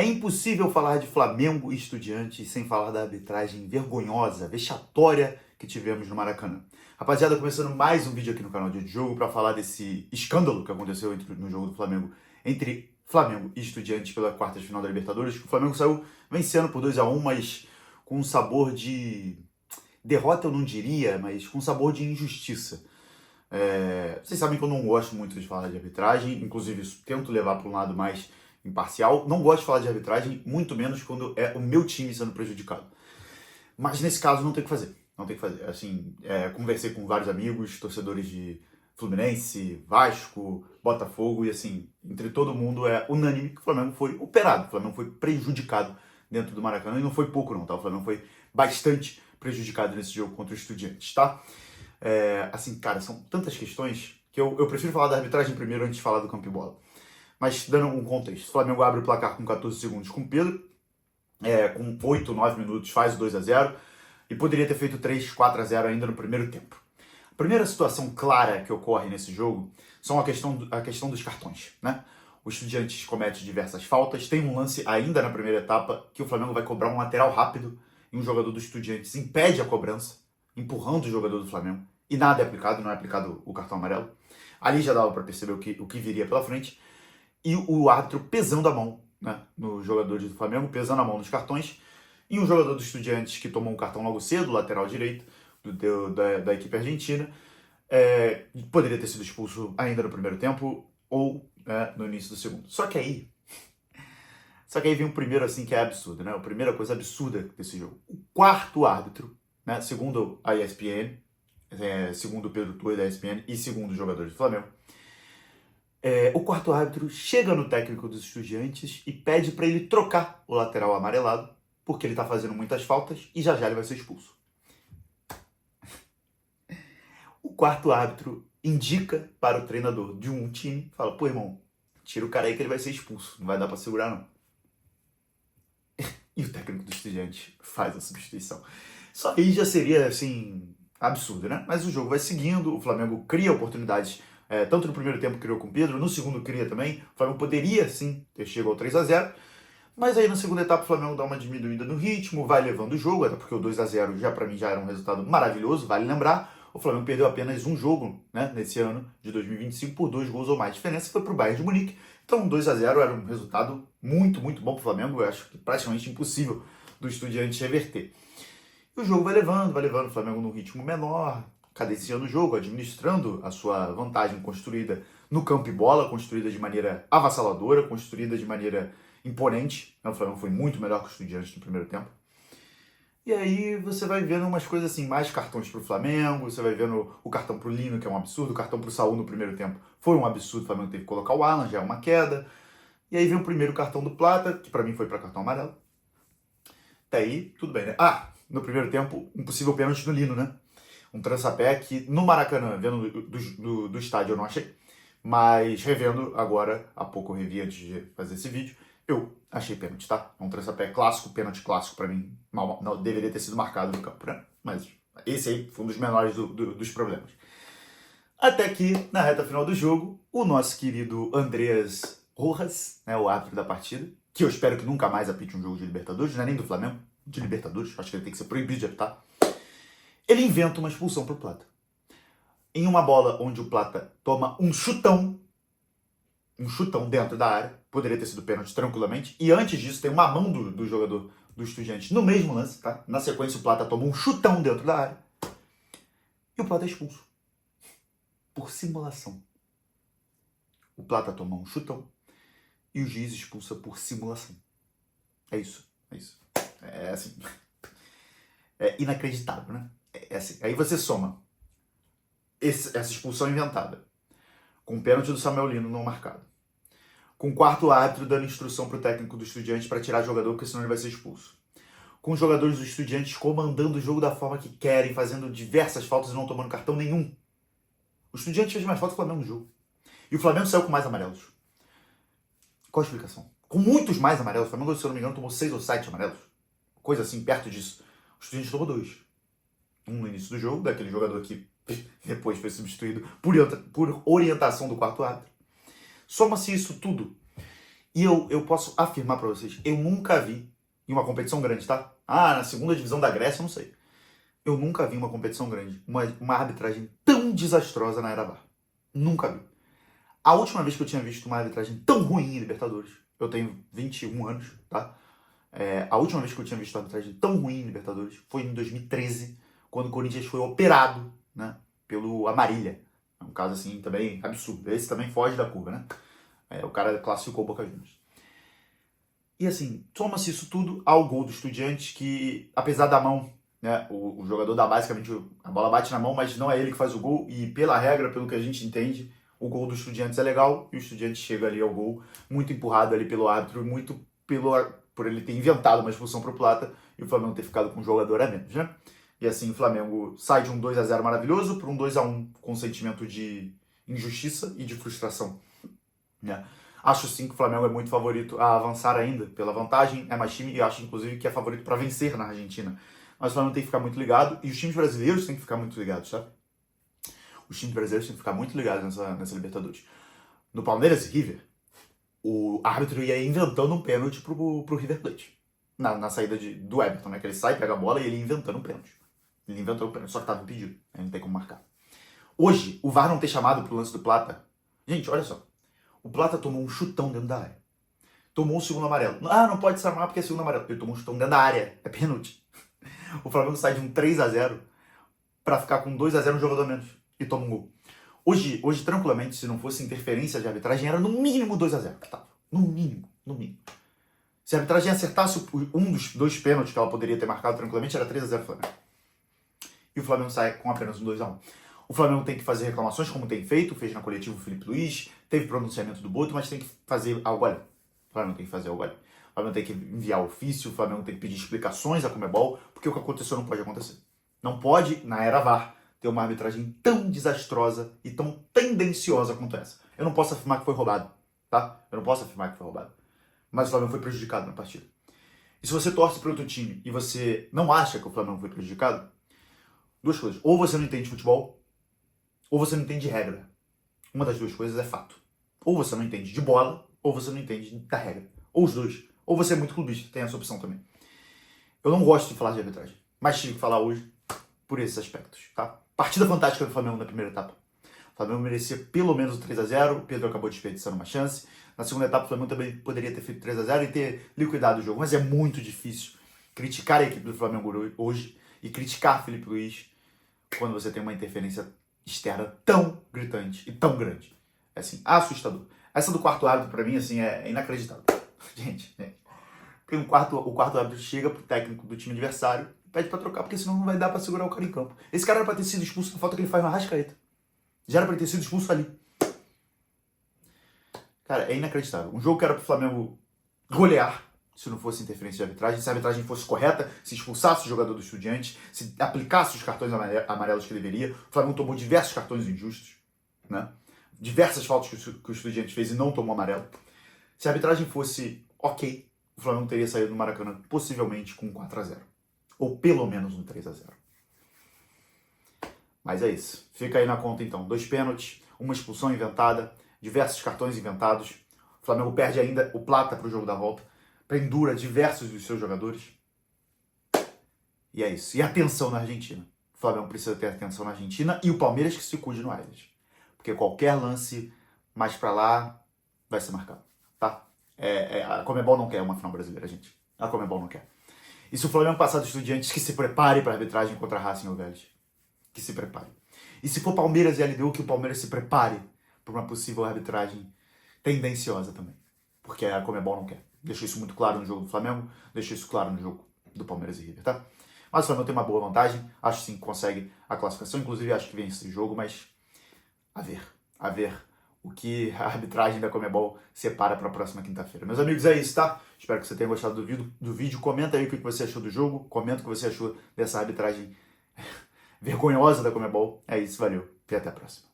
É impossível falar de Flamengo e Estudiantes sem falar da arbitragem vergonhosa, vexatória que tivemos no Maracanã. Rapaziada, começando mais um vídeo aqui no canal de Jogo para falar desse escândalo que aconteceu no jogo do Flamengo entre Flamengo e Estudiantes pela quarta de final da Libertadores. O Flamengo saiu vencendo por 2-1, mas com um sabor de derrota eu não diria, mas com um sabor de injustiça. Vocês sabem que eu não gosto muito de falar de arbitragem, inclusive tento levar para um lado mais imparcial. Não gosto de falar de arbitragem, muito menos quando é o meu time sendo prejudicado. Mas nesse caso não tem o que fazer. Não tem o que fazer. Assim, conversei com vários amigos, torcedores de Fluminense, Vasco, Botafogo, e assim, entre todo mundo é unânime que o Flamengo foi operado, o Flamengo foi prejudicado dentro do Maracanã, e não foi pouco não, tá? O Flamengo foi bastante prejudicado nesse jogo contra os Estudiantes, tá? Assim, cara, são tantas questões que eu prefiro falar da arbitragem primeiro antes de falar do campo e bola. Mas dando um contexto, o Flamengo abre o placar com 14 segundos com o Pedro, com 8, 9 minutos faz o 2-0 e poderia ter feito 3, 4-0 ainda no primeiro tempo. A primeira situação clara que ocorre nesse jogo são a questão dos cartões, né? O Estudiantes comete diversas faltas, tem um lance ainda na primeira etapa que o Flamengo vai cobrar um lateral rápido e um jogador do Estudiantes impede a cobrança, empurrando o jogador do Flamengo, e nada é aplicado, não é aplicado o cartão amarelo. Ali já dava para perceber o que viria pela frente. E o árbitro pesando a mão, né, no jogador do Flamengo, pesando a mão nos cartões, e um jogador do Estudiantes que tomou um cartão logo cedo, lateral direito, da equipe argentina, poderia ter sido expulso ainda no primeiro tempo, ou no início do segundo. Só que aí vem o primeiro, assim, que é absurdo, né? A primeira coisa absurda desse jogo. O quarto árbitro, né, segundo a ESPN, segundo o Pedro Tuori da ESPN e segundo os jogadores do Flamengo, o quarto árbitro chega no técnico dos Estudiantes e pede para ele trocar o lateral amarelado, porque ele está fazendo muitas faltas e já ele vai ser expulso. O quarto árbitro indica para o treinador de um time, fala, pô, irmão, tira o cara aí que ele vai ser expulso, não vai dar para segurar não. E o técnico dos Estudiantes faz a substituição. Só aí já seria, assim, absurdo, né? Mas o jogo vai seguindo, o Flamengo cria oportunidades, tanto no primeiro tempo criou com o Pedro, no segundo cria também. O Flamengo poderia, sim, ter chegado ao 3-0, mas aí na segunda etapa o Flamengo dá uma diminuída no ritmo, vai levando o jogo, até porque o 2-0 já para mim já era um resultado maravilhoso, vale lembrar. O Flamengo perdeu apenas um jogo, né, nesse ano de 2025 por 2 gols ou mais. A diferença foi para o Bayern de Munique. Então 2-0 era um resultado muito, muito bom para o Flamengo. Eu acho que praticamente impossível do Estudiantes reverter. E o jogo vai levando o Flamengo num ritmo menor, cadenciando o jogo, administrando a sua vantagem construída no campo e bola, construída de maneira avassaladora, construída de maneira imponente. O Flamengo foi muito melhor que o Estudiantes no primeiro tempo. E aí você vai vendo umas coisas assim, mais cartões pro Flamengo, você vai vendo o cartão pro Lino, que é um absurdo, o cartão pro Saúl no primeiro tempo foi um absurdo, o Flamengo teve que colocar o Alan, já é uma queda. E aí vem o primeiro cartão do Plata, que pra mim foi pra cartão amarelo. Até aí, tudo bem, né? No primeiro tempo, um possível pênalti no Lino, né? Um trançapé que no Maracanã, vendo do estádio eu não achei, mas revendo agora, há pouco eu revi antes de fazer esse vídeo, eu achei pênalti, tá? É um trançapé clássico, pênalti clássico pra mim, não deveria ter sido marcado no campo, né? Mas esse aí foi um dos menores dos problemas. Até que, na reta final do jogo, o nosso querido Andreas Rojas, né, o árbitro da partida, que eu espero que nunca mais apite um jogo de Libertadores, não é nem do Flamengo, de Libertadores, acho que ele tem que ser proibido de apitar, ele inventa uma expulsão pro Plata. Em uma bola onde o Plata toma um chutão dentro da área, poderia ter sido pênalti tranquilamente, e antes disso tem uma mão do jogador do Estudiante no mesmo lance, tá? Na sequência o Plata toma um chutão dentro da área, e o Plata é expulso. Por simulação. O Plata toma um chutão, e o juiz expulsa por simulação. É isso. É assim. É inacreditável, né? É assim. Aí você soma essa expulsão inventada, com o pênalti do Samuel Lino não marcado, com o quarto árbitro dando instrução para o técnico do Estudiantes para tirar jogador, porque senão ele vai ser expulso, com os jogadores do Estudiantes comandando o jogo da forma que querem, fazendo diversas faltas e não tomando cartão nenhum. O Estudiantes fez mais faltas que o Flamengo no jogo. E o Flamengo saiu com mais amarelos. Qual a explicação? Com muitos mais amarelos. O Flamengo, se eu não me engano, tomou 6 ou 7 amarelos. Coisa assim, perto disso. O Estudiantes tomou 2. Um no início do jogo, daquele jogador que depois foi substituído por orientação do quarto árbitro. Soma-se isso tudo E eu posso afirmar pra vocês, eu nunca vi, em uma competição grande, tá? Ah, na segunda divisão da Grécia, eu não sei. Eu nunca vi em uma competição grande uma arbitragem tão desastrosa na era VAR. Nunca vi. A última vez que eu tinha visto uma arbitragem tão ruim em Libertadores, eu tenho 21 anos, tá? A última vez que eu tinha visto uma arbitragem tão ruim em Libertadores foi em 2013, quando o Corinthians foi operado, né, pelo Amarília. É um caso assim também absurdo. Esse também foge da curva, né? O cara classificou o Boca Juniors. E assim, soma-se isso tudo ao gol do Estudiantes, que apesar da mão, né, o jogador dá basicamente, a bola bate na mão, mas não é ele que faz o gol, e pela regra, pelo que a gente entende, o gol do Estudiantes é legal, e o Estudiantes chega ali ao gol, muito empurrado ali pelo árbitro, muito por ele ter inventado uma expulsão pro Plata, e o Flamengo ter ficado com um jogador a menos, né? E assim, o Flamengo sai de um 2-0 maravilhoso para um 2-1 com sentimento de injustiça e de frustração, né? Acho sim que o Flamengo é muito favorito a avançar ainda, pela vantagem, é mais time, e acho inclusive que é favorito para vencer na Argentina. Mas o Flamengo tem que ficar muito ligado, e os times brasileiros têm que ficar muito ligados, tá? Os times brasileiros têm que ficar muito ligados nessa Libertadores. No Palmeiras e River, o árbitro ia inventando um pênalti pro River Plate. Na saída do Everton, né? Que ele sai, pega a bola e ele ia inventando um pênalti. Ele inventou um pênalti, só que tava impedido. Aí não tem como marcar. Hoje, o VAR não ter chamado pro lance do Plata. Gente, olha só. O Plata tomou um chutão dentro da área. Tomou o segundo amarelo. Ah, não pode chamar porque é segundo amarelo. Ele tomou um chutão dentro da área. É pênalti. O Flamengo sai de um 3-0 pra ficar com 2-0 um jogador a menos. E toma um gol. Hoje, tranquilamente, se não fosse interferência de arbitragem, era no mínimo 2-0 que tava. No mínimo. Se a arbitragem acertasse um dos dois pênaltis que ela poderia ter marcado tranquilamente, era 3-0 Flamengo. E o Flamengo sai com apenas um 2-1. O Flamengo tem que fazer reclamações, como tem feito, fez na coletiva o Felipe Luiz, teve pronunciamento do Boto, mas tem que fazer algo além. O Flamengo tem que fazer algo além. O Flamengo tem que enviar ofício, o Flamengo tem que pedir explicações à Conmebol, porque o que aconteceu não pode acontecer. Não pode, na era VAR, ter uma arbitragem tão desastrosa e tão tendenciosa quanto essa. Eu não posso afirmar que foi roubado, tá? Eu não posso afirmar que foi roubado. Mas o Flamengo foi prejudicado na partida. E se você torce para outro time e você não acha que o Flamengo foi prejudicado, duas coisas. Ou você não entende futebol, ou você não entende de regra. Uma das duas coisas é fato. Ou você não entende de bola, ou você não entende da regra. Ou os dois. Ou você é muito clubista, tem essa opção também. Eu não gosto de falar de arbitragem, mas tive que falar hoje por esses aspectos, tá? Partida fantástica do Flamengo na primeira etapa. O Flamengo merecia pelo menos o 3-0, o Pedro acabou desperdiçando uma chance. Na segunda etapa, o Flamengo também poderia ter feito 3-0 e ter liquidado o jogo, mas é muito difícil criticar a equipe do Flamengo hoje e criticar Felipe Luiz quando você tem uma interferência externa tão gritante e tão grande. É assim, assustador. Essa do quarto árbitro, pra mim, assim, é inacreditável. Gente. Porque o quarto árbitro chega pro técnico do time adversário e pede pra trocar, porque senão não vai dar pra segurar o cara em campo. Esse cara era pra ter sido expulso na falta que ele faz na Arrascaeta. Já era pra ter sido expulso ali. Cara, é inacreditável. Um jogo que era pro Flamengo golear, se não fosse interferência de arbitragem, se a arbitragem fosse correta, se expulsasse o jogador do Estudiante, se aplicasse os cartões amarelos que deveria. O Flamengo tomou diversos cartões injustos, né? Diversas faltas que o Estudiante fez e não tomou amarelo. Se a arbitragem fosse ok, o Flamengo teria saído no Maracanã possivelmente com um 4-0. Ou pelo menos um 3-0. Mas é isso. Fica aí na conta então. 2 pênaltis, uma expulsão inventada, diversos cartões inventados. O Flamengo perde ainda o Plata para o jogo da volta. Pendura diversos dos seus jogadores. E é isso. E atenção na Argentina. O Flamengo precisa ter atenção na Argentina e o Palmeiras que se cuide no Allianz. Porque qualquer lance mais para lá vai ser marcado, tá? A Conmebol não quer uma final brasileira, gente. A Conmebol não quer. E se o Flamengo passar dos Estudiantes, que se prepare para a arbitragem contra a Racing ou Vélez. Que se prepare. E se for Palmeiras e LDU, que o Palmeiras se prepare para uma possível arbitragem tendenciosa também. Porque a Conmebol não quer. Deixou isso muito claro no jogo do Flamengo, deixou isso claro no jogo do Palmeiras e River, tá? Mas o Flamengo tem uma boa vantagem, acho sim que consegue a classificação, inclusive acho que vence esse jogo, mas a ver o que a arbitragem da Conmebol separa para a próxima quinta-feira. Meus amigos, é isso, tá? Espero que você tenha gostado do vídeo. Comenta aí o que você achou do jogo, comenta o que você achou dessa arbitragem vergonhosa da Conmebol. É isso, valeu e até a próxima.